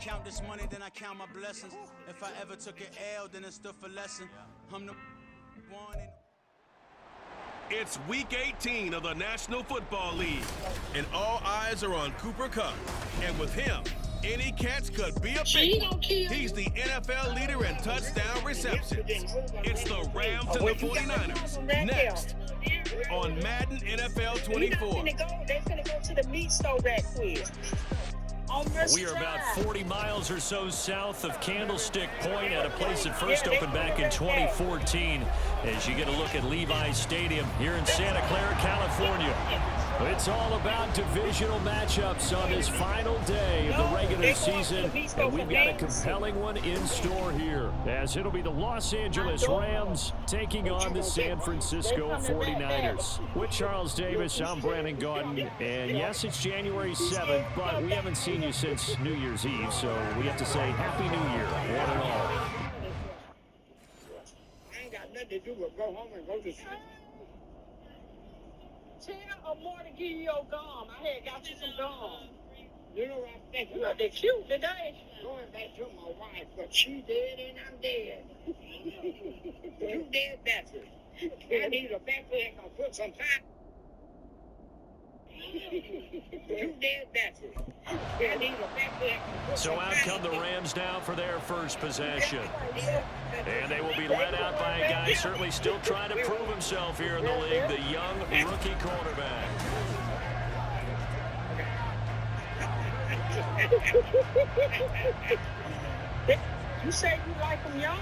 count this money, then I count my blessings. If I ever took an L, then it stood for lesson. I'm the one. It's Week 18 of the National Football League, and all eyes are on Cooper Kupp. And with him, any catch could be a big one. He's the NFL leader in touchdown receptions. It's the Rams and the 49ers next on Madden NFL 24. They're going to go to the meat store right quick. We are about 40 miles or so south of Candlestick Point at a place that first opened back in 2014 as you get a look at Levi's Stadium here in Santa Clara, California. It's all about divisional matchups on this final day of the regular season, and we've got a compelling one in store here, as it'll be the Los Angeles Rams taking on the San Francisco 49ers. With Charles Davis, I'm Brandon Gaudin, and yes, it's January 7th, but we haven't seen you since New Year's Eve, so we have to say Happy New Year, one and all. I ain't got nothing to do but go home and go to sleep. Tell more to give you your gum. I had got you some gum. You know what I'm thinking? Look, they're cute today. Going back to my wife, but she dead and I'm dead. You dead battery. I need a battery that can put some time. You dead battery. I need a battery that can put some So out come the Rams now for their first possession. And they will be led out by a guy certainly still trying to prove himself here in the league, the young rookie quarterback. You say you like them young?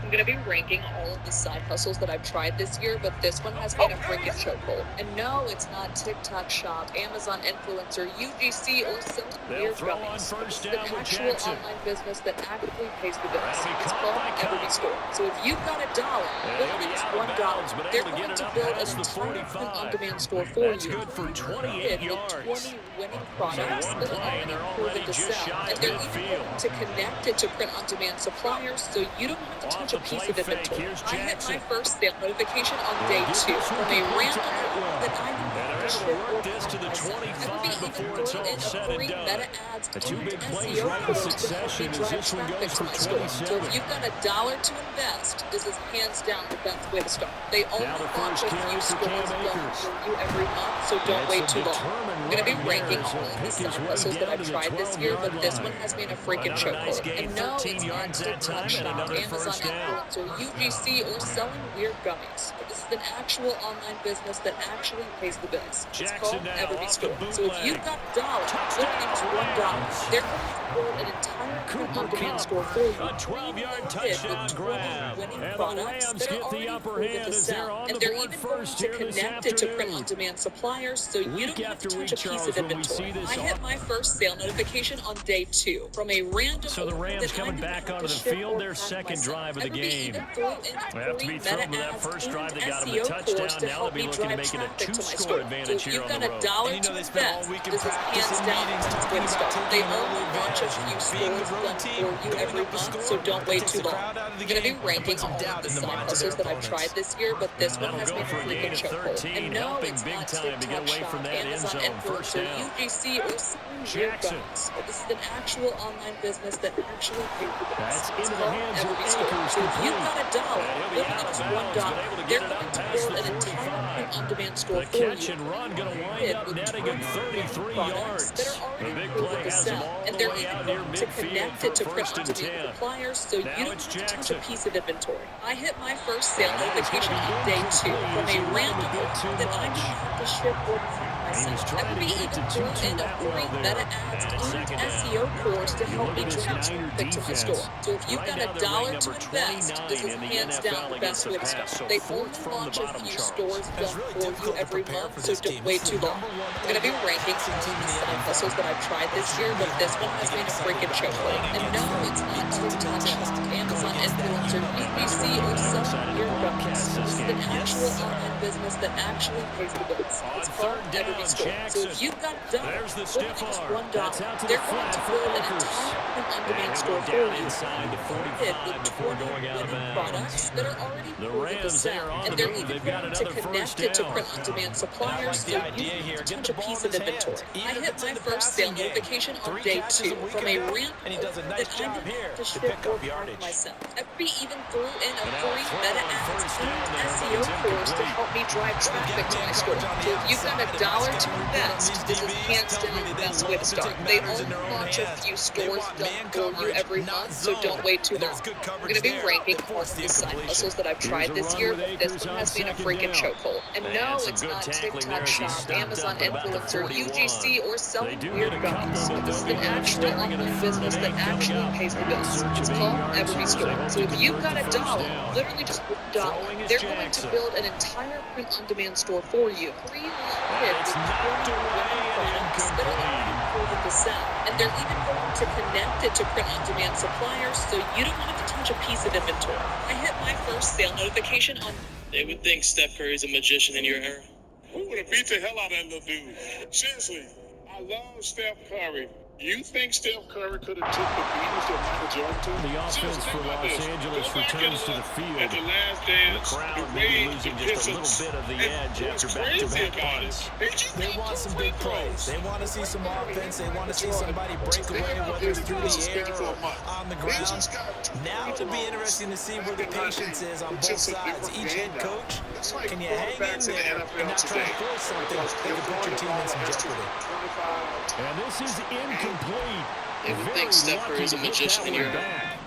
I'm going to be ranking all of the side hustles that I've tried this year, but this one has been a freaking chokehold. And no, it's not TikTok shop, Amazon influencer, UGC, or some weird gummies. It's an actual online business that actively pays the bills. It's called Every Store. So if you've got $1, well, it's $1. They're going to build an entire print-on-demand store for you. Good for 28 yards. 20 winning products that are already proven to sell. And they're even going to connect it to print-on-demand suppliers, so you don't have to touch a piece of inventory. I hit my first sale notification on day 2 from a random that I knew to ship this to the 25 before it's all said and done. The two big plays right in succession as this one goes for 27. So if you've got $1 to invest, this is hands down the best way to start. They only launch a few stores for you every month, so don't wait too long. I'm going to be ranking all of the side hustles that I've tried this year, but this one has been a freaking chokehold. And no, it's not TikTok shop, Amazon influencer, UGC, or selling weird gummies. But this is an actual online business that actually pays the bills. It's called Every Store. So if you've got $1, it's $1. They're going to build an entire print-on-demand store for you. A 12-yard touchdown grab. And the Rams get the upper hand as they're on the board first here this afternoon. And they're even going to connect it to print-on-demand suppliers, so you don't have to touch a piece of inventory. I hit my first sale notification on day 2 from a random. So the Rams coming back onto the field, their second drive of the game. They have to be thrilled with that first drive. They got them a touchdown. Now they'll be looking to make it a 2-score advantage here on the road. So if you've got $1 to invest, this is hands down the best way to start. They only launch a few stores done for you every month, so don't wait too long. I'm going to be ranking all of the side hustles that I've tried this year, but this one has been a freaking chokehold. And no, it's not TikTok shop, Amazon influencer, UGC, or some weird gummies. But this is an actual online business that actually pays the bills. It's called Every Store. So if you've got $1, even if it's $1, they're going to build an entire print-on-demand store for you. The catch and run going to wind up netting him 33 yards. The big play has them all and the they're way even out near going to midfield connect it to for first and print-on-demand 10. suppliers, so you don't have to touch a piece of inventory. I hit my first sale And it's notification gonna on be day 2 incomplete from as he a ran a random bit too that I much. didn't have to ship or design He was myself. trying I to could be get it even to thrown 2-2 in a that free well meta there. ads And and it's second down. SEO course to help look me at this drive Niner traffic to my defense. store. So if you've Right got now they're $1 ranked to number invest, this 29 is in the hands down NFL the against best the way to pass. start. So They fourth only from the launch a bottom, few Charles. stores done for you every month, so don't wait too long. I'm going to be ranking all of the side hustles that I've tried this year, but this one has been a freaking chokehold. And no, it's not TikTok shop, Amazon influencer, UGC, or some weird gummies. This is an actual online business that actually pays the bills. It's called Every Store. So if you've got $1, even if it's $1, they're going to build an entire print-on-demand store for you. With 20 winning products that are already proven to sell, and they're even willing to connect it to print-on-demand suppliers so you can touch a piece of inventory. I hit my first sale notification on day 2 from a random that I didn't have to ship or mark myself. FB even threw in a free meta ads and SEO course to help me drive traffic to my store. So if you've got $1 to invest, this is hands down the best way to start. They only launch a few stores done for you every month, so don't wait too long. I'm going to be ranking all of the side hustles that I've tried this year, but this one has been a freaking chokehold. And no, it's not TikTok Shop, Amazon Influencer, UGC, or selling weird gummies. This is an actual online business that actually pays the bills. It's called Every Store. So if you've got $1, literally just $1, they're going to build an entire print-on-demand store for you. Pre-loaded with 20 winning products that are already proven to sell. And they're even going to connect it to print-on-demand suppliers so you don't have to touch a piece of inventory. I hit my first sale notification on... They would think Steph Curry's a magician in your era. We would have beat the hell out of that little dude. Seriously, I love Steph Curry. You think Steph Curry could have took the beatings that Michael Jordan took? The offense for Los Angeles returns to the field. At the last dance, the crowd maybe losing just a little bit of the edge after back-to-back punts. They want some big plays. They want to see some offense. They want to see somebody break away, whether it's through the air or on the ground. Now it'll be interesting to see where the patience is on both sides. Each head coach, can you hang in there and not try to force something that could put your team in some jeopardy? And this is incomplete. They would think Steph Curry's a magician in your era.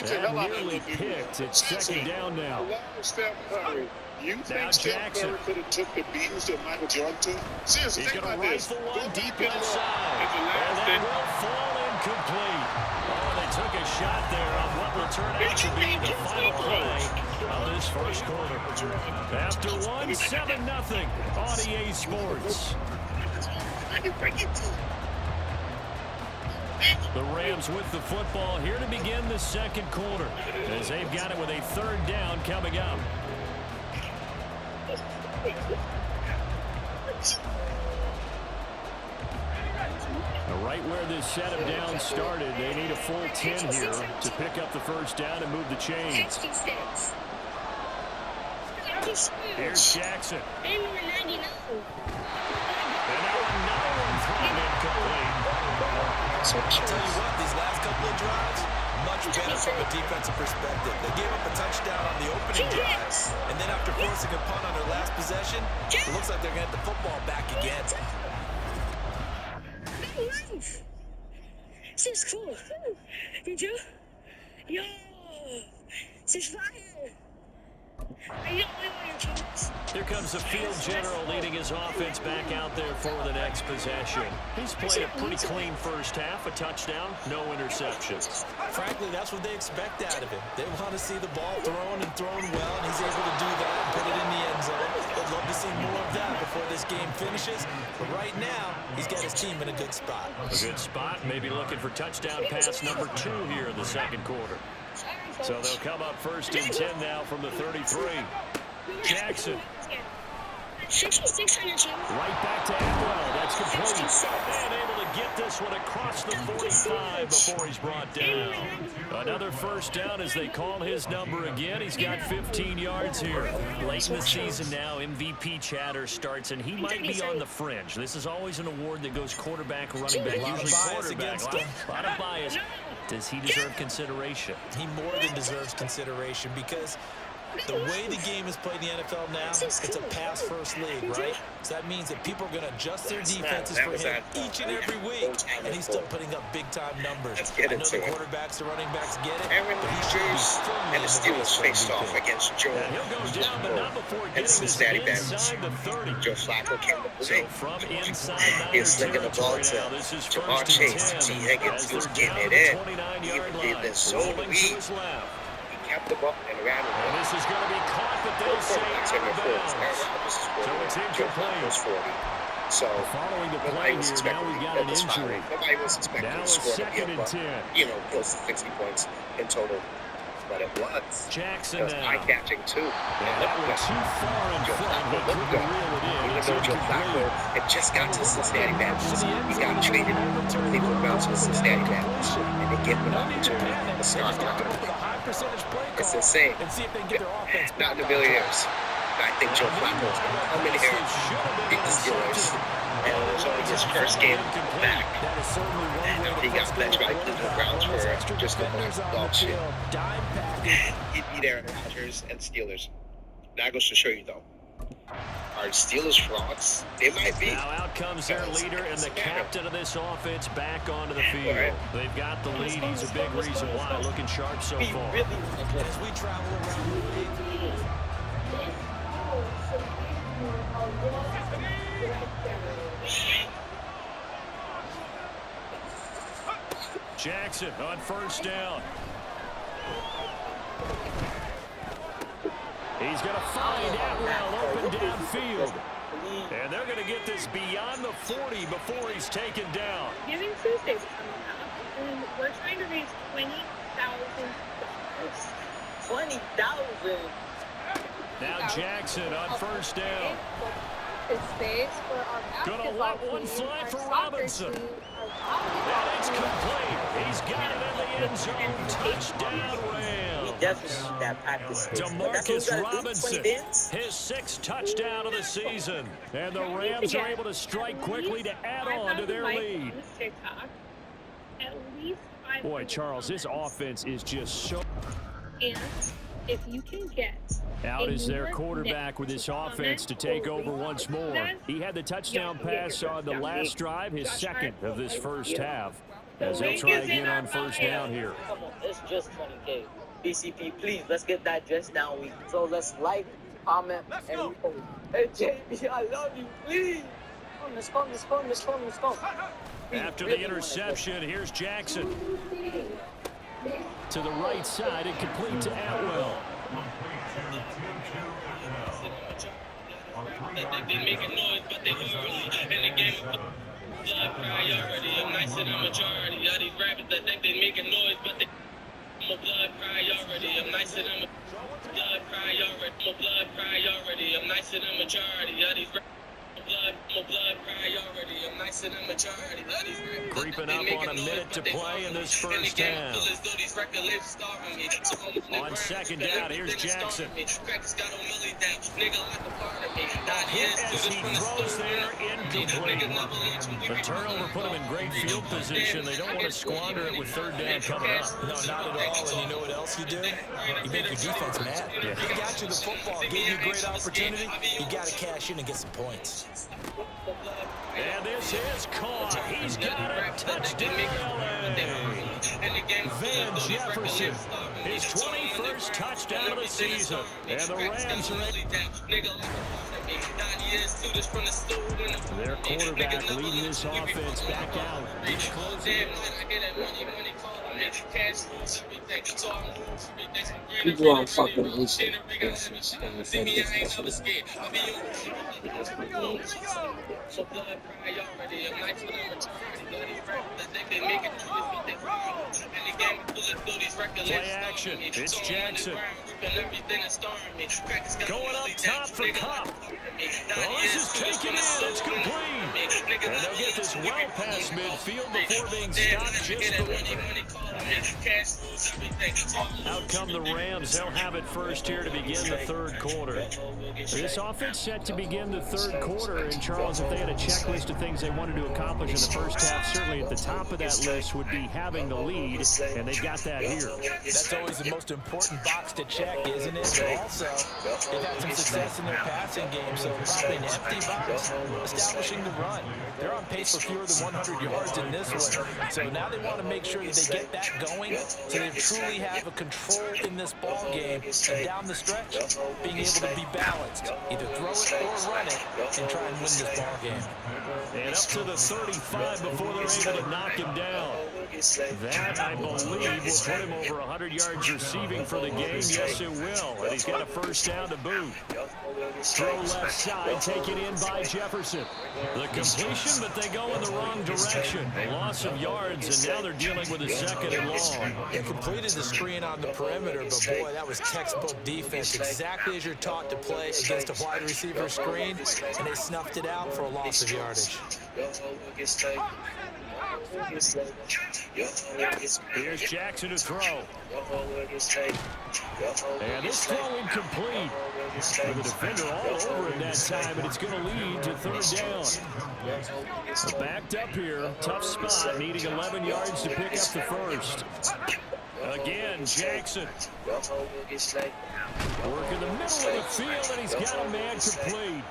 And nearly picked. It's second down now. Steph Curry. You think Steph Curry could have took the beatings that Michael Jordan took? Seriously, he's think going to about this. rifle one deep inside. And that will fall incomplete. Oh, they took a shot there on what will turn out to be the final play of this first quarter. After one, 7-0 on EA Sports. The Rams with the football here to begin the second quarter as they've got it with a third down coming up. Right where this set of downs started, they need a full 10 here to pick up the first down and move the chains. Here's Jackson. And now another one thrown incomplete. I'll tell you what, these last couple of drives, much better from a defensive perspective. They gave up a touchdown on the opening drive, and then after forcing a punt on their last possession, it looks like they're going to get the football back again. Nice. This is cool. Did you? Yo, this is fire. Here comes the field general leading his offense back out there for the next possession. He's played a pretty clean first half, a touchdown, no interceptions. Frankly, that's what they expect out of him. They want to see the ball thrown and thrown well, and he's able to do that and put it in the end zone. They'd love to see more of that before this game finishes. But right now, he's got his team in a good spot. A good spot, maybe looking for touchdown pass number 2 here in the second quarter. So they'll come up first and 10 now from the 33. Jackson. 6,600. Right back to Atwell. That's complete. And able to get this one across the 45 before he's brought down. Another first down as they call his number again. He's got 15 yards here. Late in the season now, MVP chatter starts, and he might be on the fringe. This is always an award that goes quarterback, running back, usually quarterback. A lot of bias. Does he deserve consideration? He more than deserves consideration because the way the game is played in the NFL now, it's a pass-first league, right? So that means that people are going to adjust their defenses for him each and every week, and he's still putting up big-time numbers. I know the quarterbacks, the running backs get it, Aaron Rodgers and the Steelers faced off against Joe. He'll go down, but not before getting Cincinnati this inside the 30. Joe Flacco came to So play. from inside He's slinging the ball to Jamar Chase. T. Higgins, he was getting it in. He did so weak. He kept the ball and ran it. And this is going to be caught, but they'll say out of bounds. So it's incomplete. So Following the play here, now we've got an injury. Nobody was expecting Now to it's score second and 10. close to 60 points in total. But it was. Jackson It was now. eye-catching, too. And that went too far in front. He couldn't reel it in. Even It's though Joe Flacco incomplete. had just got to Cincinnati Bengals, he got traded to Cleveland Browns to the Cincinnati Bengals, and they give it up to the start line. It's insane. Not the Billionaires. I think Joe Flacco's going to come in here, beat the Steelers, and it was only his first game back. And he got benched by Cleveland Browns for just a dog shit. He'd beat Aaron Rodgers and Steelers. That goes to show you, though. Are Steelers frauds? They might be. Now out comes their leader and the captain of this offense back onto the field. Right. They've got the lead. He's a big reason why. Looking sharp so far. As we travel around the league, Jackson on first down. He's going to find Atwell open downfield. And they're going to get this beyond the 40 before he's taken down. Giving Tuesday's coming up, and we're trying to raise $20,000. $20,000. Now Jackson on first down. Gonna let one fly for Robinson. And it's complete. He's got it in the end zone. Touchdown, Rams. Definitely that practice. Demarcus Robinson, his 6th touchdown of the season. And the Rams are able to strike quickly to add on to their lead. Boy, Charles, this offense is just so... And if you can get... Out is their quarterback with his offense to take over once more. He had the touchdown pass on the last drive, his 2nd of this first half, as he'll try again on first down here. Come on, it's just 20K. BCP, please, let's get that just down week. So let's like, comment, and repost. Hey, JB, I love you, please. Let's go. After the interception, here's Jackson. To the right side, and complete to Atwell. They making noise, but they early in the game. Blood priority, I'm nice in the majority of these rappers that think they making noise, but they I'm a blood priority, I'm nice in the blood priority, I'm nice in the majority of these rappers. Blood priority, I'm nice in the majority of these rappers. Creeping up on a minute to play in this first half. On second down, here's Jackson. As he throws there, incomplete. The turnover put him in great field position. They don't want to squander it with third down coming up. No, not at all. And you know what else you do? You make your defense mad. Yeah. He got you the football, gave you a great opportunity. You got to cash in and get some points. And this is caught. He's got a touchdown, LA. Van Jefferson, his 21st touchdown of the season. And the Rams are their quarterback leading this offense back out. People are fucking losing. Play action. It's Jackson. Going up top for Cup. Well, this is taken in. It's complete. And they'll get this well past midfield before being stopped just out come the Rams. They'll have it first here to begin the third quarter. This offense set to begin the third quarter. And Charles, if they had a checklist of things they wanted to accomplish in the first half, certainly at the top of that list would be having the lead, and they got that here. That's always the most important box to check, isn't it? But also, they've had some success in their passing game, so probably an empty box, establishing the run. They're on pace for fewer than 100 yards in this one. So now they want to make sure that they get that going, so they truly have a control in this ball game, and down the stretch, being able to be balanced, either throw it or run it, and try and win this ball game. And up to the 35 before they're able to knock him down. That, I believe, will put him over 100 yards receiving for the game. Yes, it will. And he's got a first down to boot. Throw left side, taken in by Jefferson. The completion, but they go in the wrong direction. A loss of yards, and now they're dealing with a second and long. They completed the screen on the perimeter, but boy, that was textbook defense. Exactly as you're taught to play against a wide receiver screen, and they snuffed it out for a loss of yardage. Here's Jackson to throw. And this throw incomplete. The defender all over him that time, and it's going to lead to third down. Backed up here, tough spot, needing 11 yards to pick up the first. Again, Jackson. Work in the middle of the field, and he's got a man complete.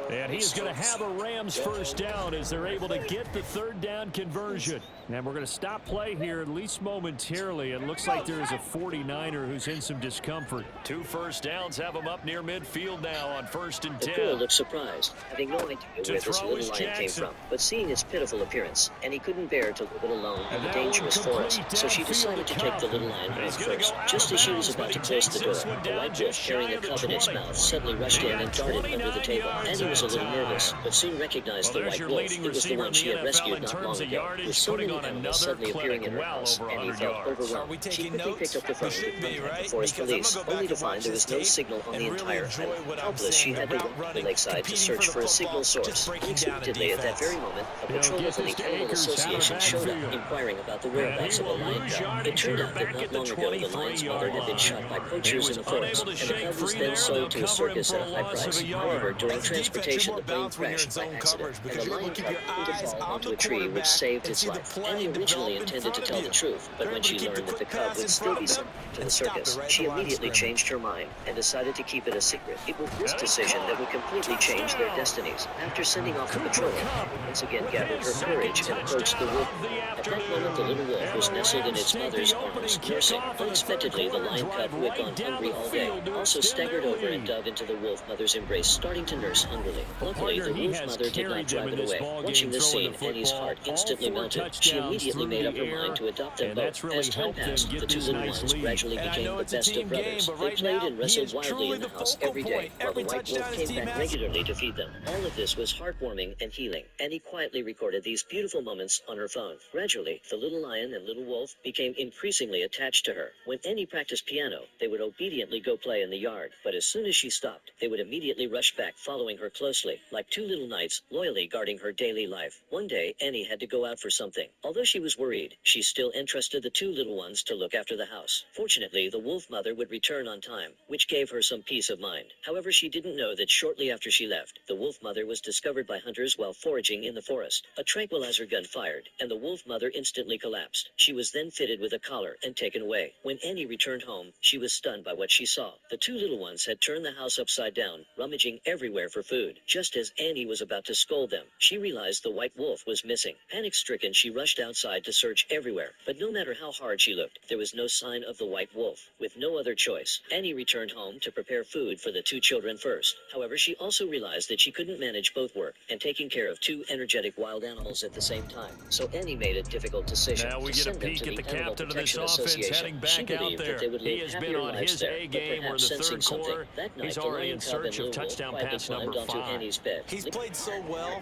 And he's going to have a Rams first down as they're able to get the third down conversion. And we're going to stop play here at least momentarily. It looks like there is a 49er who's in some discomfort. 2 first downs have him up near midfield now on 1st and 10. The girl looked surprised, having no idea where this little lion came from, but seeing its pitiful appearance, and he couldn't bear to leave it alone in the dangerous forest, so she decided to take the little lion home first. Just as she was about to close the door, the white wolf, carrying a cub in its mouth, suddenly rushed in and darted under the table. Annie was a little nervous, but soon recognized the white wolf. It was the one she had rescued not long ago. With so many animals suddenly appearing in her house, Annie felt overwhelmed. She quickly picked up the phone to contact the forest police, only to find there was no signal on the entire island. Helpless, she had to run to the lakeside to search for a signal source. Unexpectedly, at that very moment, a patrol of the Link Animal Association showed up, inquiring about the whereabouts of a lion cub. It turned out that not long ago, the lion's mother had been shot by poachers in the forest, and the cub was then sold to a circus at a high price. However, during transportation, the plane crashed by accident, and the lion cub happened to fall onto a tree, which saved its life. Annie originally intended to tell the truth, but when she learned that the cub would still be sent to the circus, she immediately changed her mind and decided to keep it a secret. It was this decision that would completely change their destinies. After sending off the patrol, Annie once again gathered her courage and approached the wolf. At that moment, the little wolf was nestled in its mother's arms, nursing. Unexpectedly, the lion cub, who had gone hungry all day, also staggered over and dove into the wolf mother's embrace, starting to nurse hungrily. Luckily, the wolf mother did not drive it away. Watching this scene, Annie's heart instantly melted. She immediately made up her mind to adopt them both. As time passed, the 2 little ones gradually became the best of brothers. They played and wrestled wildly in the house every day, while the white wolf came back regularly to feed them. All of this was heartwarming and healing. Annie quietly recorded these beautiful moments on her phone. Gradually, the little lion and little wolf became increasingly attached to her. When Annie practiced piano, they would obediently go play in the yard, but as soon as she stopped, they would immediately rush back, following her closely, like 2 little knights, loyally guarding her daily life. One day, Annie had to go out for something. Although she was worried, she still entrusted the 2 little ones to look after the house. Fortunately, the wolf mother would return on time, which gave her some peace of mind. However, she didn't know that shortly after she left, the wolf mother was discovered by hunters while foraging in the forest. A tranquilizer gun fired, and the wolf mother instantly collapsed. She was then fitted with a collar and taken away. When Annie returned home, she was stunned by what she saw. The 2 little ones had turned the house upside down, rummaging everywhere for food. Just as Annie was about to scold them, she realized the white wolf was missing. Panic-stricken, she rushed outside to search everywhere, but no matter how hard she looked, there was no sign of the white wolf. With no other choice, Annie returned home to prepare food for the 2 children first. However, she also realized that she couldn't manage both work and taking care of 2 energetic wild animals at the same time. So Annie made a difficult decision. Now we to get a send them peek to at the Animal captain of this Protection offense Association. heading She back out believed there. that they would He live has been happier on lives his there, A but game. We're in perhaps the sensing third something. quarter. That night, He's the already lion in cub search and of little touchdown wolf quietly pass number climbed onto 5. Annie's bed. He's played so well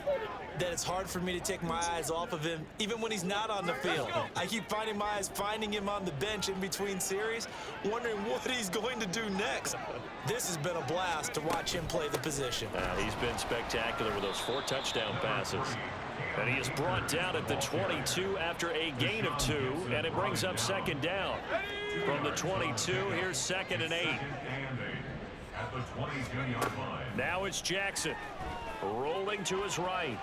that it's hard for me to take my eyes off of him, even when he's not on the field. I keep finding my eyes finding him on the bench in between series, wondering what he's going to do next. This has been a blast to watch him play the position. He's been spectacular with those 4 touchdown passes. And he is brought down at the 22 after a gain of 2, and it brings up second down. From the 22, here's 2nd and 8. Now it's Jackson, rolling to his right.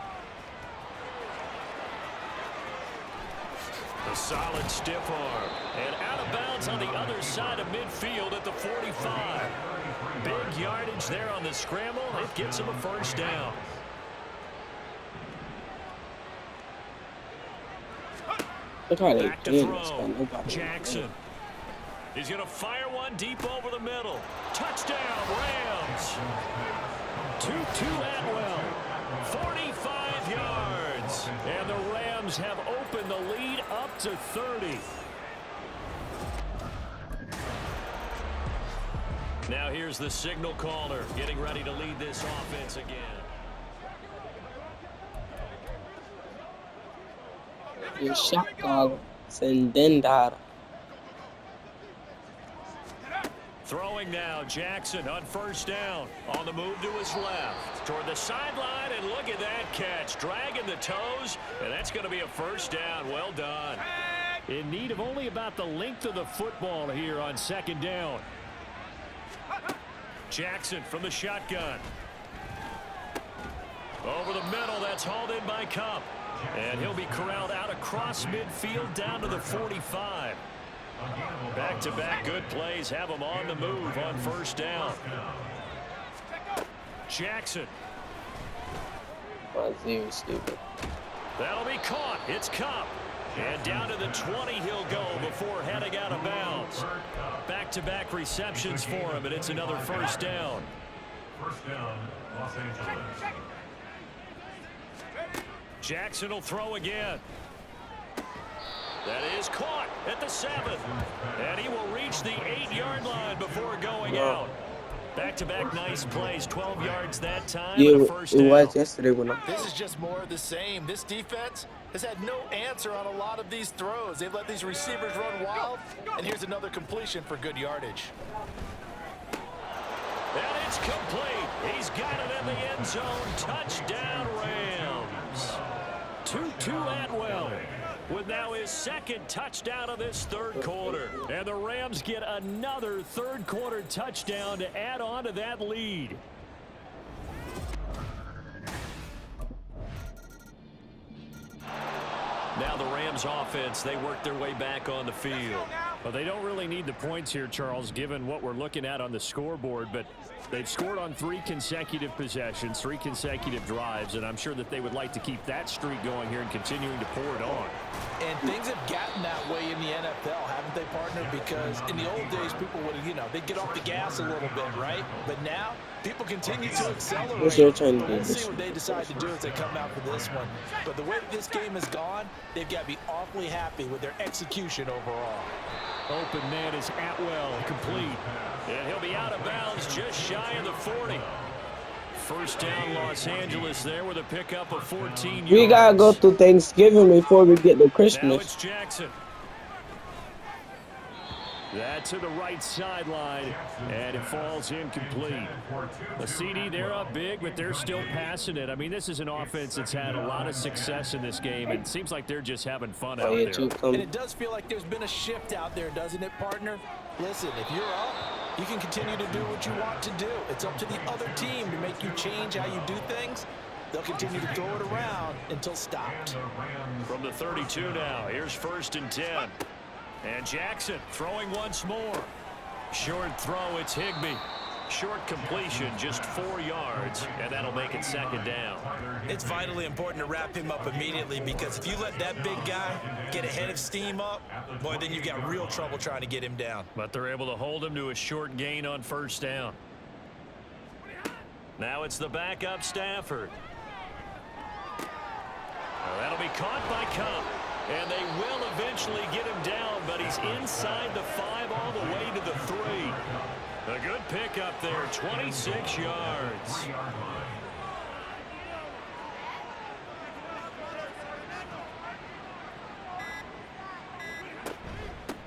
A solid stiff arm, and out of bounds on the other side of midfield at the 45. Big yardage there on the scramble. It gets him a first down. Back to throw. Jackson. He's going to fire one deep over the middle. Touchdown, Rams. Tutu Atwell, 45 yards. And the Rams have opened the lead up to 30. Now here's the signal caller getting ready to lead this offense again. الشقة سندندار Throwing now, Jackson on first down. On the move to his left. Toward the sideline, and look at that catch. Dragging the toes, and that's going to be a first down. Well done. In need of only about the length of the football here on second down. Jackson from the shotgun. Over the middle, that's hauled in by Cup. And he'll be corralled out across midfield down to the 45. Back-to-back good plays have him on the move on first down. Jackson. Stupid. That'll be caught. It's Cup. And down to the 20 he'll go before heading out of bounds. Back-to-back receptions for him, and it's another first down. First down, Los Angeles. Jackson will throw again. That is caught at the 7. And he will reach the 8-yard line before going out. Back-to-back nice plays, 12 yards that time. Yeah, and a first it down. was yesterday when This is just more of the same. This defense has had no answer on a lot of these throws. They've let these receivers run wild, and here's another completion for good yardage. And it's complete. He's got it in the end zone. Touchdown, Rams. Tutu Atwell with now his second touchdown of this third quarter. And the Rams get another third quarter touchdown to add on to that lead. Now the Rams offense, they work their way back on the field. Well, they don't really need the points here, Charles, given what we're looking at on the scoreboard, but they've scored on 3 consecutive possessions, 3 consecutive drives, and I'm sure that they would like to keep that streak going here and continuing to pour it on. And things have gotten that way in the NFL, haven't they, partner? Because in the old days, people would, they'd get off the gas a little bit, right? But now, people continue to accelerate. We'll see what they decide to do as they come out for this one. But the way that this game has gone, they've got to be awfully happy with their execution overall. Open man is Atwell, complete. And he'll be out of bounds just shy of the 40. First down, Los Angeles there with a pickup of 14 yards. we gotta go through Thanksgiving before we get to Now Christmas. it's Jackson. That to the right sideline, and it falls incomplete. The CD, they're up big, but they're still passing it. I mean, this is an offense that's had a lot of success in this game, and it seems like they're just having fun out there. And it does feel like there's been a shift out there, doesn't it, partner? Listen, if you're up, you can continue to do what you want to do. It's up to the other team to make you change how you do things. They'll continue to throw it around until stopped. From the 32 now, here's 1st and 10. And Jackson throwing once more. Short throw, it's Higbee. Short completion, just 4 yards, and that'll make it 2nd down. It's vitally important to wrap him up immediately, because if you let that big guy get a head of steam up, boy, then you've got real trouble trying to get him down. But they're able to hold him to a short gain on 1st down. Now it's the backup Stafford. Well, that'll be caught by Cup. And they will eventually get him down, but he's inside the 5 all the way to the 3. A good pickup there, 26 yards.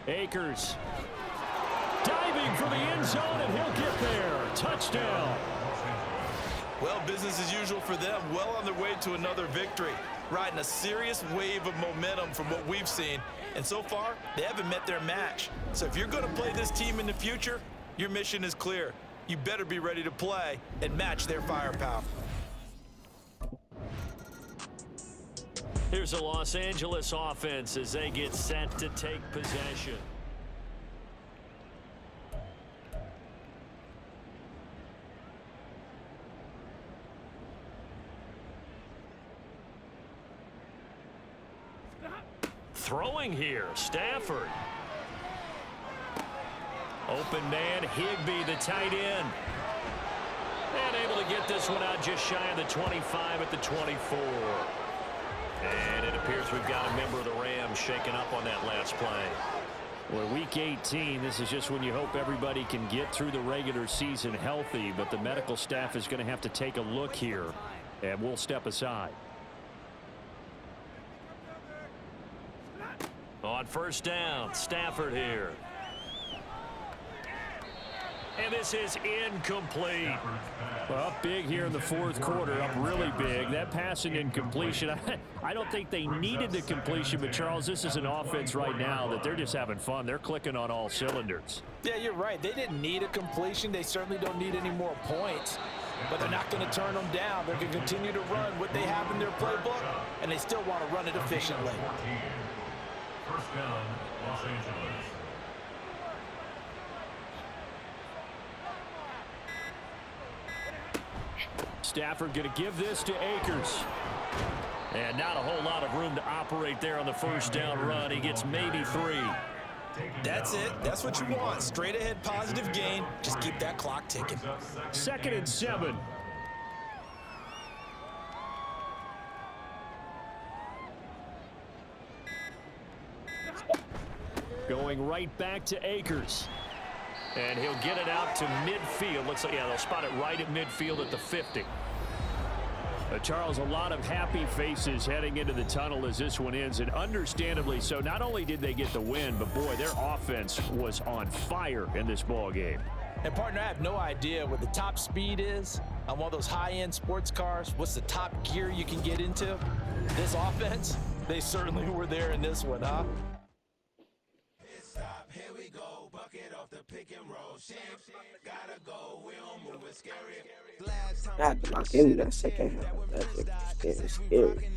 Akers diving for the end zone, and he'll get there. Touchdown. Well, business as usual for them. Well on their way to another victory. Riding a serious wave of momentum from what we've seen. And so far, they haven't met their match. So if you're going to play this team in the future, your mission is clear. You better be ready to play and match their firepower. Here's a Los Angeles offense as they get set to take possession. Throwing here, Stafford. Open man, Higbee, the tight end. And able to get this one out just shy of the 25 at the 24. And it appears we've got a member of the Rams shaken up on that last play. Well, week 18, this is just when you hope everybody can get through the regular season healthy, but the medical staff is going to have to take a look here, and we'll step aside. On 1st down, Stafford here. And this is incomplete. Well, up big here in the fourth quarter, up really big. That pass and incompletion, I don't think they needed the completion, but Charles, this is an offense right now that they're just having fun. They're clicking on all cylinders. Yeah, you're right. They didn't need a completion. They certainly don't need any more points, but they're not going to turn them down. They're going to continue to run what they have in their playbook, and they still want to run it efficiently. First down, Los Angeles. Stafford going to give this to Akers. And not a whole lot of room to operate there on the first down run. He gets maybe 3. That's it. That's what you want. Straight ahead positive gain. Just keep that clock ticking. 2nd and 7. Going right back to Akers. And he'll get it out to midfield. Looks like, yeah, they'll spot it right at midfield at the 50. Charles, a lot of happy faces heading into the tunnel as this one ends, and understandably so. Not only did they get the win, but boy, their offense was on fire in this ball game. And partner, I have no idea what the top speed is on one of those high-end sports cars. What's the top gear you can get into? This offense, they certainly were there in this one, huh? Here we go, bucket off the pick and roll. Gotta go, we don't move it scary. I had to lock in that second half. That was scary.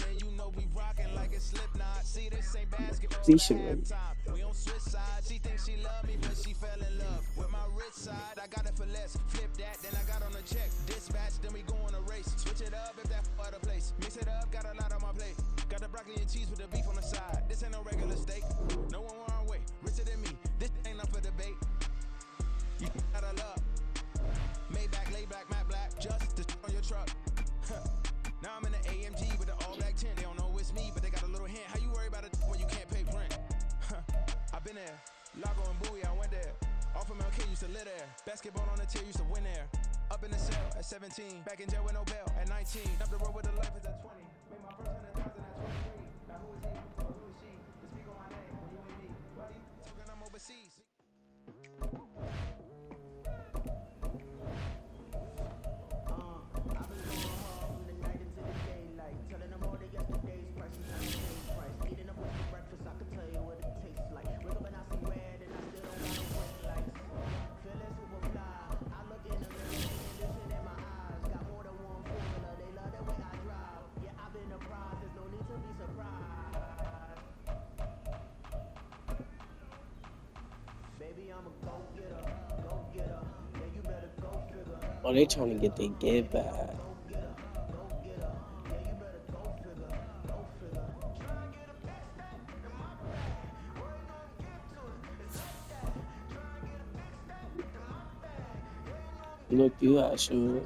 Completion rate. We on switch side. She thinks she love me, but she fell in love with my rich side. I got it for less. Flip that, then I got on a check. Dispatch, then we go on a race. Switch it up if that other place. Mix it up, got a lot on my plate. Got the broccoli and cheese with the beef on the side. This ain't no regular steak. No one wrong way. Richer than me. This ain't up for debate. You got a love. Maybach, laid back, matte black. Just to on your truck. Now I'm in the AMG with the all black tint. They don't know it's me, but they got a little hint. How you worry about it when you can't pay rent? I've been there. Lago and Bowie, I went there. Off of MLK, used to live there. Basketball on the tier, used to win there. Up in the cell at 17. Back in jail with no bail at 19. Up the road with the life is at 20. Made my first 100,000 at 23. Now who is he? Who is she? To speak on my name when you and me. Buddy, talking I'm overseas. Oh, they trying to get their get back. Look, you actually.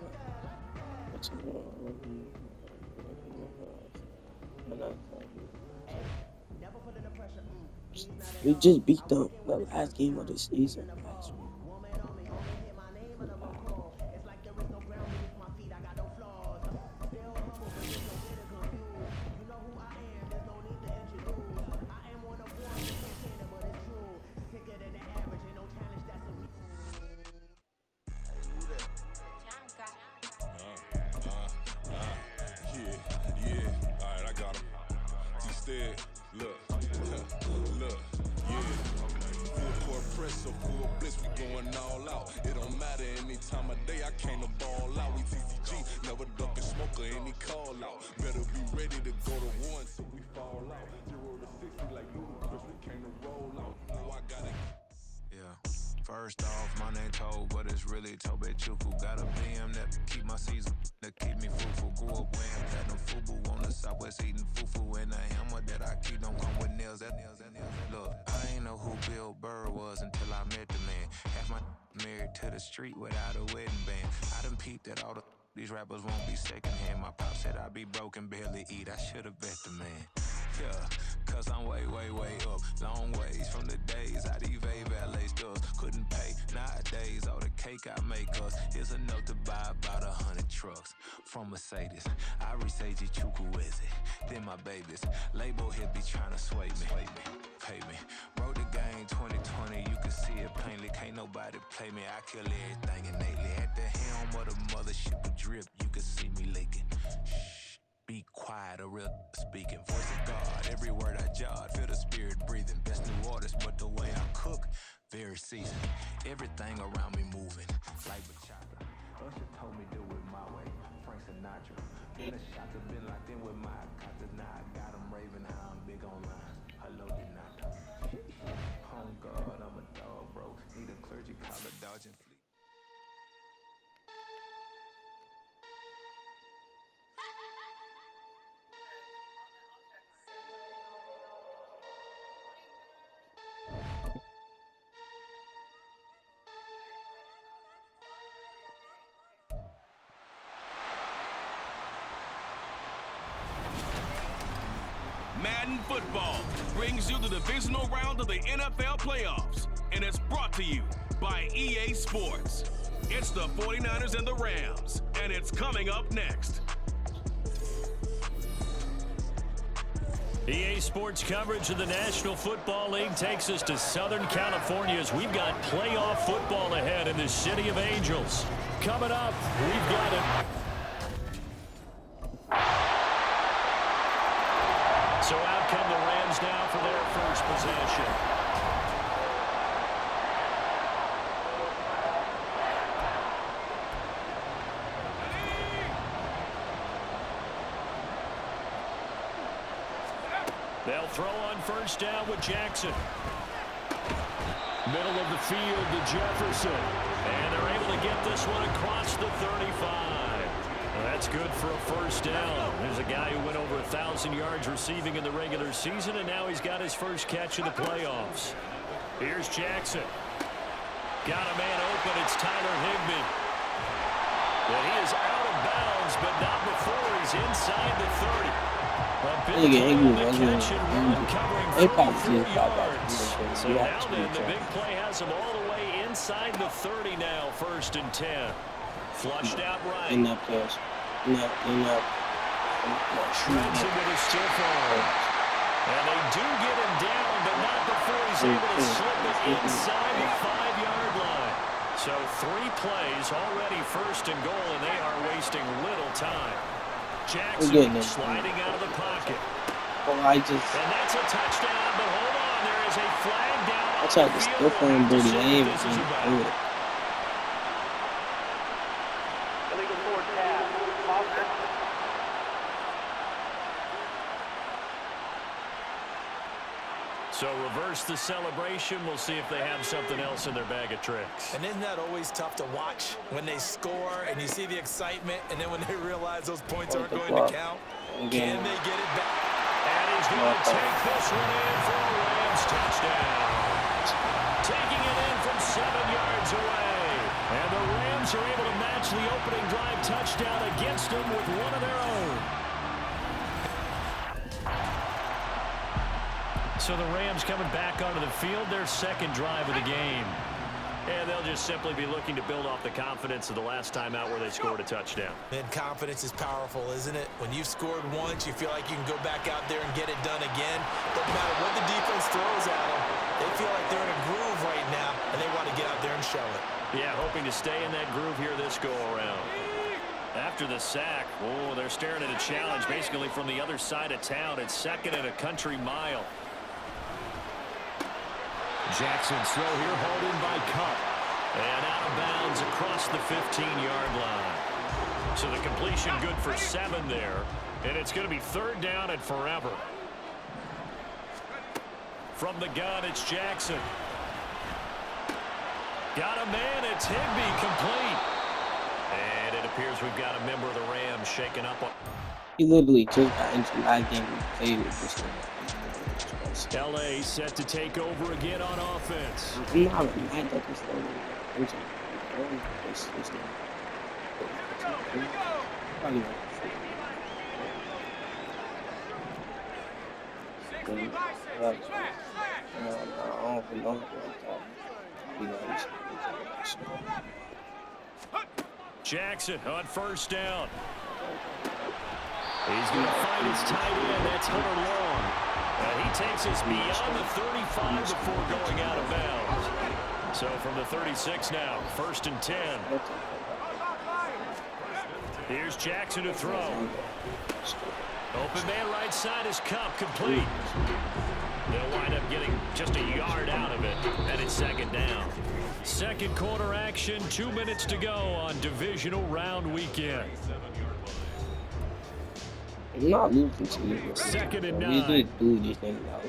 We just beat them the last game of the season. First off, my name Toad, but it's really Tobe Chuku. Got a BM that keep my season, that keep me fruitful. Grew up wearing platinum FUBU on the southwest eating fufu. And a hammer that I keep don't come with nails. Look, I ain't know who Bill Burr was until I met the man. Half my married to the street without a wedding band. I done peeped that all these rappers won't be secondhand. My pop said I'd be broke and barely eat. I should've bet the man. Yeah, cause I'm way up. Long ways from the days I evade valet stores. Couldn't pay. Nowadays, all the cake I make us is enough to buy about 100 trucks. From Mercedes, I research Chukwueze. Then my babies. Label here be trying to sway me. Pay me. Wrote the game 2020, you can see it plainly. Can't nobody nobody play me. I kill everything innately. At the helm of the mothership of drip, you can see me leaking. Shh, be quiet, a real speaking. Voice of God, every word I jot. Feel the spirit breathing. Best new orders, but the way I cook, very seasoned. Everything around me moving, like bachata. Usher told me do it my way. Frank Sinatra. Been a shot to been locked in with my cockers. Now I got them raving how I'm big on lines. Hello, did not talk. Home God, I'm a dog, bro. Need a clergy collar, dodging fleet. Madden Football brings you the divisional round of the NFL playoffs, and it's brought to you by EA Sports. It's the 49ers and the Rams, and it's coming up next. EA Sports coverage of the National Football League takes us to Southern California as we've got playoff football ahead in the City of Angels. Coming up, we've got it. So out come the Rams now for their first possession. They'll throw on first down with Jackson. Middle of the field to Jefferson. And they're able to get this one across the 35. That's good for a first down. There's a guy who went over 1,000 yards receiving in the regular season, and now he's got his first catch in the playoffs. Here's Jackson. Got a man open. It's Tyler Higbee. And he is out of bounds, but not before he's inside the 30. A big play on the catch and run covering 44 yards. So now then, the big play has him all the way inside the 30 now, 1st and 10. Flushed out right. Shreds him with a stiff arm. And they do get him down, but not before he's able to slip it inside the 5-yard line. So 3 plays already 1st and goal, and they are wasting little time. Jackson sliding out of the pocket. And that's a touchdown, but hold on, there is a flag down. I tried to stiff arm Brady. I ain't even do it. So reverse the celebration. We'll see if they have something else in their bag of tricks. And isn't that always tough to watch when they score and you see the excitement, and then when they realize those points aren't going to count? Can they get it back? And he's going to take this one in for a Rams touchdown. Taking it in from 7 yards away. And the Rams are able to match the opening drive touchdown against them with one of their own. So the Rams coming back onto the field, their second drive of the game. And they'll just simply be looking to build off the confidence of the last time out where they scored a touchdown. And confidence is powerful, isn't it? When you've scored once, you feel like you can go back out there and get it done again. Doesn't matter what the defense throws at them. They feel like they're in a groove right now, and they want to get out there and show it. Yeah, hoping to stay in that groove here this go-around. After the sack, they're staring at a challenge basically from the other side of town. It's 2nd and a country mile. Jackson's throw here hauled in by Cup. And out of bounds across the 15-yard line. So the completion good for 7 there. And it's going to be 3rd down and forever. From the gun, it's Jackson. Got a man, it's Higbee, complete. And it appears we've got a member of the Rams shaken up. He literally just got into that game and played with this one. LA set to take over again on offense. I'm not mad at this thing. Jackson on first down. He's going to find his tight end. That's Hunter Long. He takes us beyond the 35 before going out of bounds. So from the 36 now, 1st and 10. Here's Jackson to throw. Open man right side is Cup, complete. They'll wind up getting just a yard out of it, and it's 2nd down. Second quarter action, 2 minutes to go on divisional round weekend. I'm not losing to you. 2nd and 9. We did do these things now.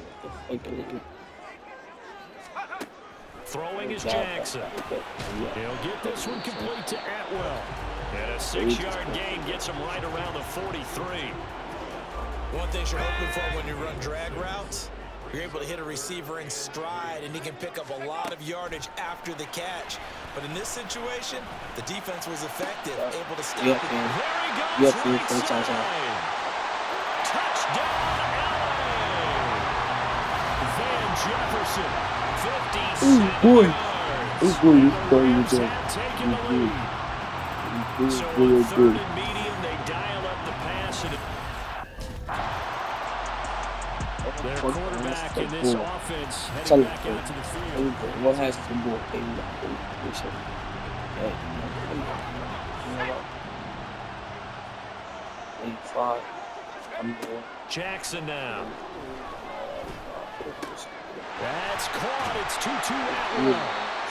Throwing is Jackson. He'll get this one complete to Atwell. And a 6-yard gain gets him right around the 43. One thing you're hoping for when you run drag routes, you're able to hit a receiver in stride, and he can pick up a lot of yardage after the catch. But in this situation, the defense was effective, able to stop it. There he goes, right side. Touchdown, LA! Van Jefferson, 57 yards. Taking the lead. So on 3rd and medium, they dial up the pass. Their quarterback in this offense heading back out to the field. What has to do Jackson now. That's caught. It's 2-2 Atwell.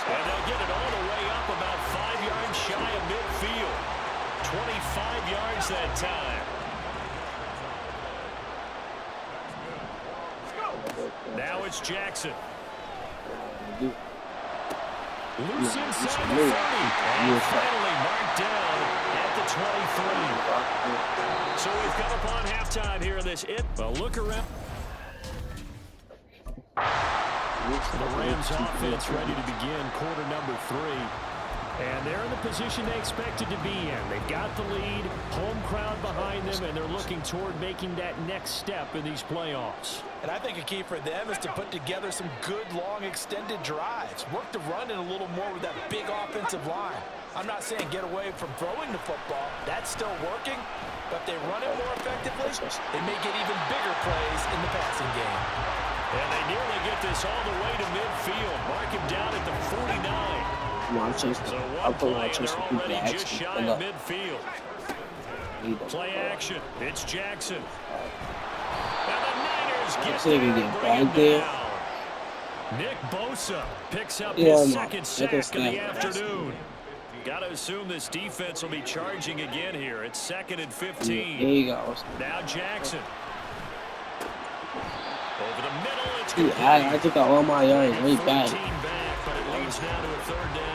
And they'll get it all the way up about 5 yards shy of midfield. 25 yards that time. Now it's Jackson. Loose inside the 30. And finally marked down at the 23. So we've come upon halftime here in this. Well, look around. The Rams offense ready to begin quarter number 3. And they're in the position they expected to be in. They've got the lead, home crowd behind them, and they're looking toward making that next step in these playoffs. And I think a key for them is to put together some good, long, extended drives. Work the run in a little more with that big offensive line. I'm not saying get away from throwing the football. That's still working. But if they run it more effectively, they may get even bigger plays in the passing game. And they nearly get this all the way to midfield. Mark him down at the 49. So one play, and they're already just shy of midfield. Play action. It's Jackson. And the Niners get there and bring him down. Nick Bosa picks up his second sack of the afternoon. Got to assume this defense will be charging again here. It's 2nd and 15. There you go. Now Jackson. Over the middle, it's I took out all my yards way back. Back, but it leads now to a 3rd down.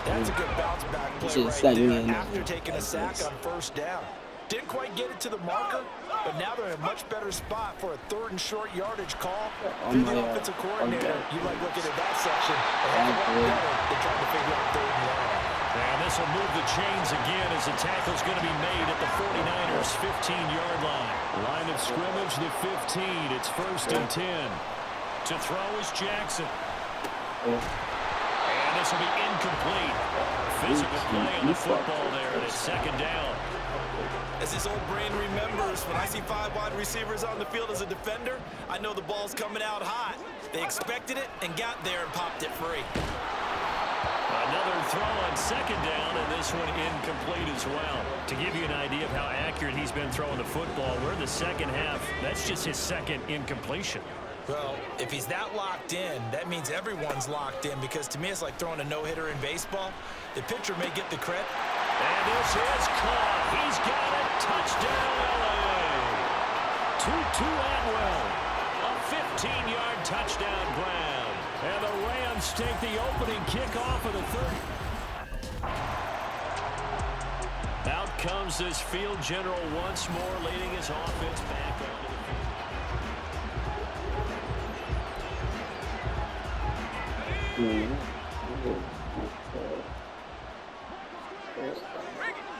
That's a good bounce back play right there after taking a sack on 1st down. Didn't quite get it to the marker, but now they're in a much better spot for a 3rd and short yardage call. If you're the offensive coordinator, you like looking at that section. They're trying to figure out 3rd and long. And this will move the chains again as the tackle's going to be made at the 49ers' 15-yard line. Line of scrimmage, the 15. It's 1st and 10. To throw is Jackson. And this will be incomplete. Physical play on the football there, and it's 2nd down. As his old brain remembers, when I see 5 wide receivers on the field as a defender, I know the ball's coming out hot. They expected it and got there and popped it free. Another throw on 2nd down, and this one incomplete as well. To give you an idea of how accurate he's been throwing the football, we're in the second half. That's just his 2nd incompletion. Well, if he's that locked in, that means everyone's locked in, because to me it's like throwing a no-hitter in baseball. The pitcher may get the credit. And this is caught. He's got it. Touchdown, LA. 2-2 Atwell. A 15-yard touchdown grab. And the Rams take the opening kickoff of the 3rd. Out comes this field general once more, leading his offense back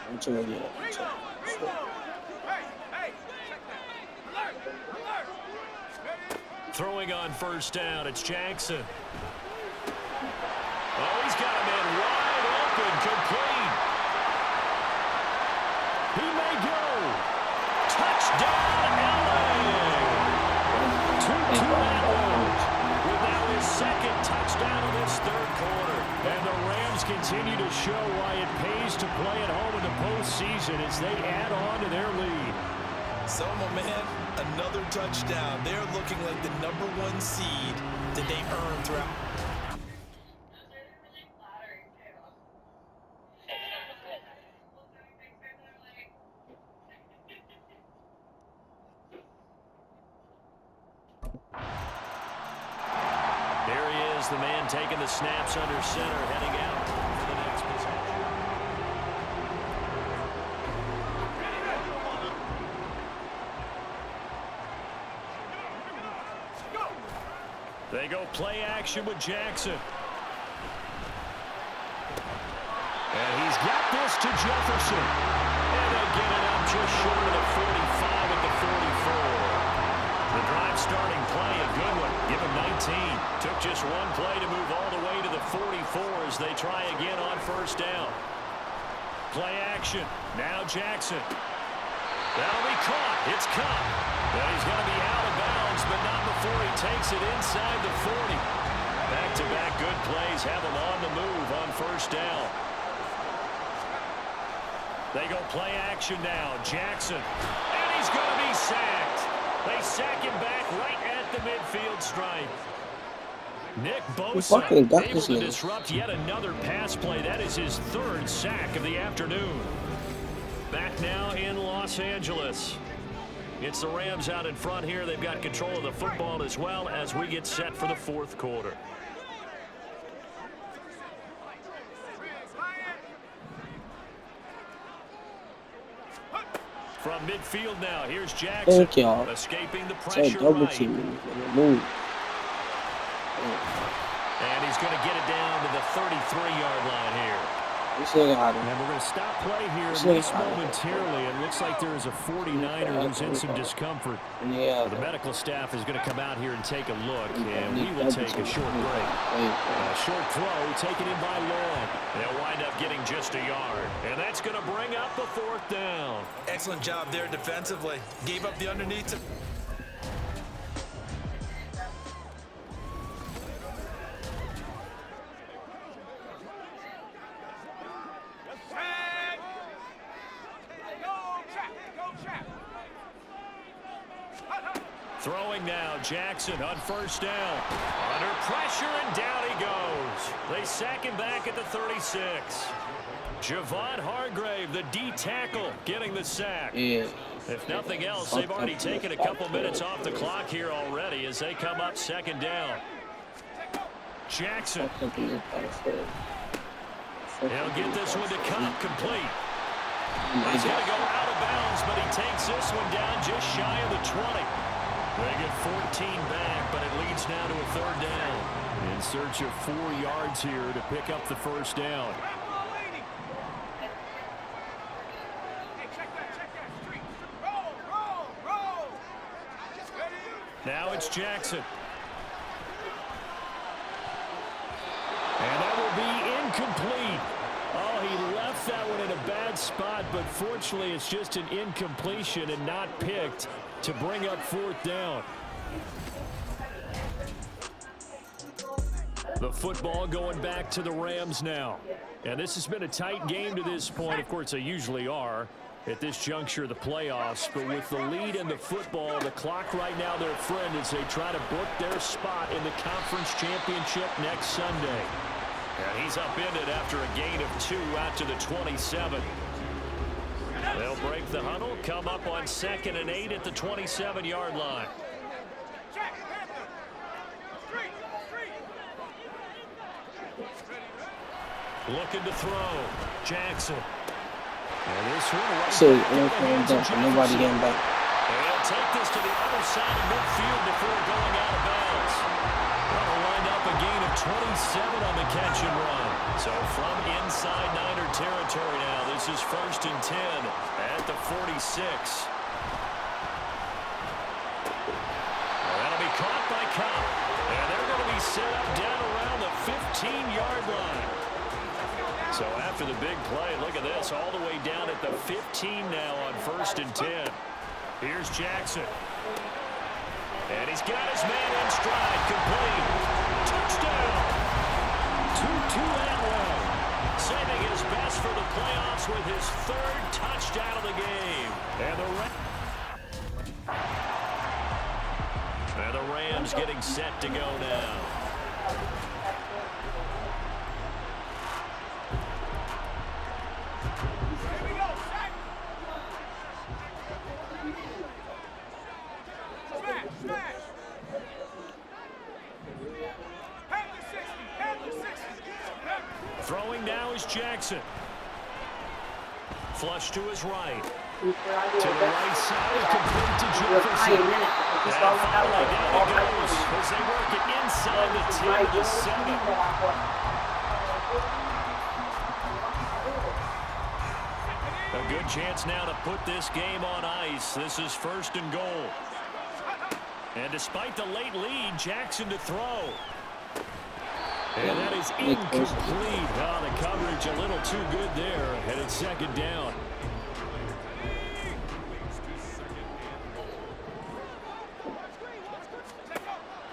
onto the field. Throwing on 1st down, it's Jackson. Oh, he's got a man wide open, complete. He may go. Touchdown, LA. 2-2 Atwell with now his 2nd touchdown of this 3rd quarter. continue to show why it pays to play at home in the postseason as they add on to their lead. So, my man, another touchdown. They're looking like the #1 seed that they earned throughout. There he is, the man taking the snaps under center, heading out for the next possession. They go play action with Jackson. And he's got this to Jefferson. And they get it up just short of the 45 at the 44. The drive starting play, a good one. Give him 19. Took just one play to move all the way to the 44 as they try again on first down. Play action. Now Jackson. That'll be caught. It's caught. Well, he's going to be out of bounds, but not before he takes it inside the 40. Back-to-back good plays have him on the move on first down. They go play action now. Jackson. And he's going to be sacked. They sack him back right at the midfield stripe. Nick Bosa able to disrupt yet another pass play. That is his 3rd sack of the afternoon. Back now in Los Angeles. It's the Rams out in front here. They've got control of the football as well as we get set for the 4th quarter. From midfield now, here's Jackson. Thank y'all. Escaping the pressure right. And he's going to get it down to the 33-yard line here. And we're going to stop play here just momentarily. It looks like there is a 49er who's in some discomfort. The medical staff is going to come out here and take a look, and we will take a short break. A short throw taken in by Long. They'll wind up getting just a yard, and that's going to bring up the 4th down. Excellent job there defensively. Gave up the underneath. Throwing now, Jackson on first down. Under pressure, and down he goes. They sack him back at the 36. Javon Hargrave, the D tackle, getting the sack. If nothing else, they've already taken a couple minutes off the clock here already as they come up 2nd down. Jackson. He'll get this one to Cobb complete. He's going to go out of bounds, but he takes this one down just shy of the 20. They get 14 back, but it leads now to a 3rd down. In search of 4 yards here to pick up the 1st down. Now it's Jackson. And that will be incomplete. Oh, he left that one in a bad spot, but fortunately it's just an incompletion and not picked to bring up 4th down. The football going back to the Rams now. And this has been a tight game to this point. Of course, they usually are at this juncture of the playoffs. But with the lead in the football, the clock right now their friend as they try to book their spot in the conference championship next Sunday. And he's upended after a gain of 2 out to the 27. They'll break the huddle, come up on 2nd and 8 at the 27-yard line. Looking to throw. Jackson. And this one nobody getting back. They'll take this to the other side of midfield before going out of bounds. That'll wind up a gain of 27 on the catch and run. So from inside Niner territory now, this is 1st and 10 at the 46. That'll be caught by Cobb. And they're going to be set up down around the 15-yard line. So after the big play, look at this, all the way down at the 15 now on 1st and 10. Here's Jackson. And he's got his man in stride, complete. Touchdown. Tutu Atwell. saving his best for the playoffs with his 3rd touchdown of the game. And the Rams getting set to go now. Throwing now is Jackson. Flush to his right. To the right side, complete to Jefferson. And finally down he goes as they work it inside the 10 to the 7. A good chance now to put this game on ice. This is 1st and goal. And despite the late lead, Jackson to throw. And that is incomplete. Oh, the coverage a little too good there. And it's 2nd down.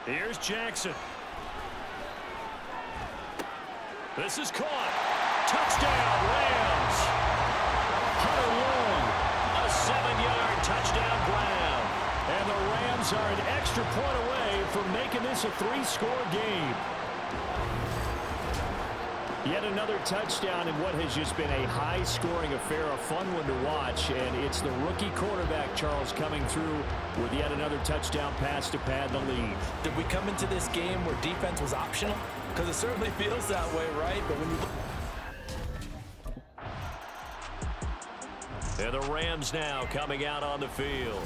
Here's Jackson. This is caught. Touchdown, Rams. Hunter Long, a 7-yard touchdown grab. And the Rams are an extra point away from making this a 3-score game. Yet another touchdown in what has just been a high-scoring affair, a fun one to watch, and it's the rookie quarterback, Charles, coming through with yet another touchdown pass to pad the lead. Did we come into this game where defense was optional? Because it certainly feels that way, right? But when you look... And the Rams now coming out on the field.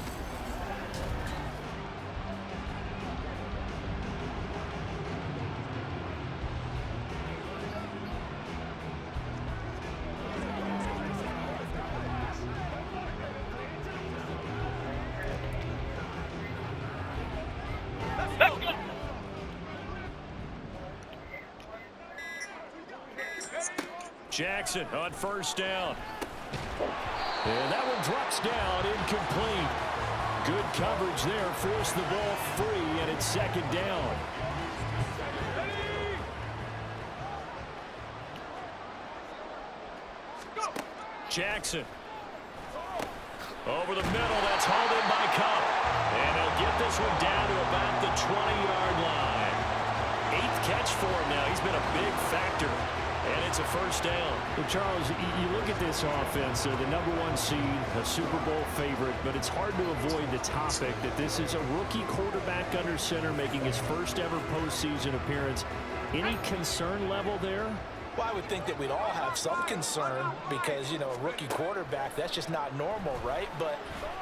Jackson on 1st down. And that one drops down, incomplete. Good coverage there, forced the ball free, and it's 2nd down. Jackson. Over the middle, that's hauled in by Cup. And he'll get this one down to about the 20-yard line. 8th catch for him now. He's been a big factor. And it's a 1st down. Well, Charles, you look at this offense, they're the #1 seed, a Super Bowl favorite, but it's hard to avoid the topic that this is a rookie quarterback under center making his 1st ever postseason appearance. Any concern level there? Well, I would think that we'd all have some concern because, you know, a rookie quarterback, that's just not normal, right? But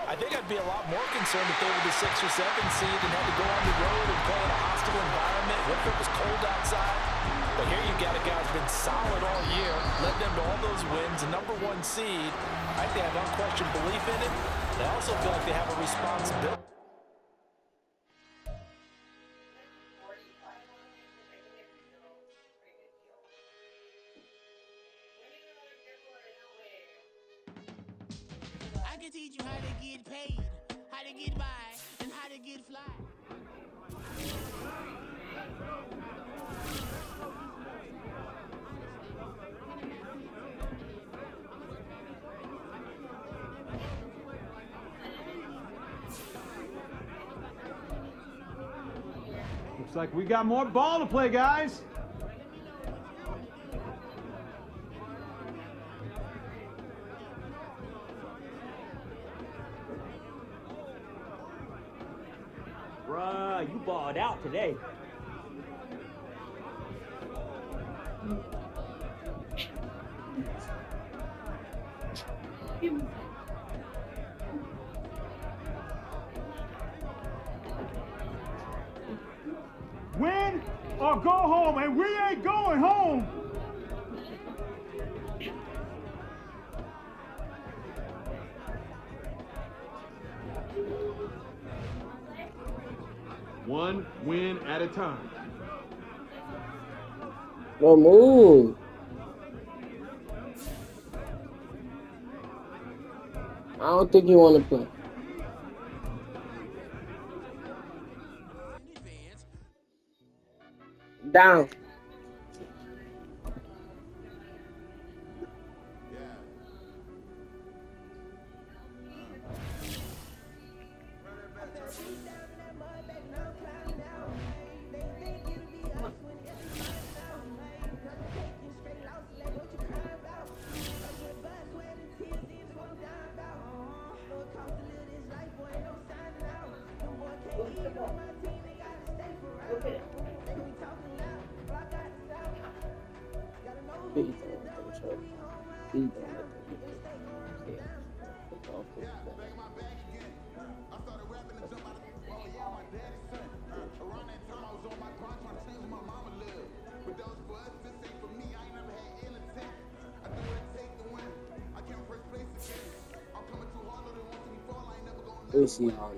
I think I'd be a lot more concerned if they were the 6th or 7th seed and had to go on the road and play in a hostile environment. What if it was cold outside? But here you got a guy who's been solid all year, led them to all those wins, a #1 seed. I think they have unquestioned belief in it. They also feel like they have a responsibility. I can teach you how to get paid, how to get by, and how to get fly. Looks like we got more ball to play, guys. Bruh, you balled out today. Win or go home, and we ain't going home. One win at a time. No move. I don't think you want to play. Down. Okay. Please don't let them choke. Please don't let them get this. It's all cool. Let me see how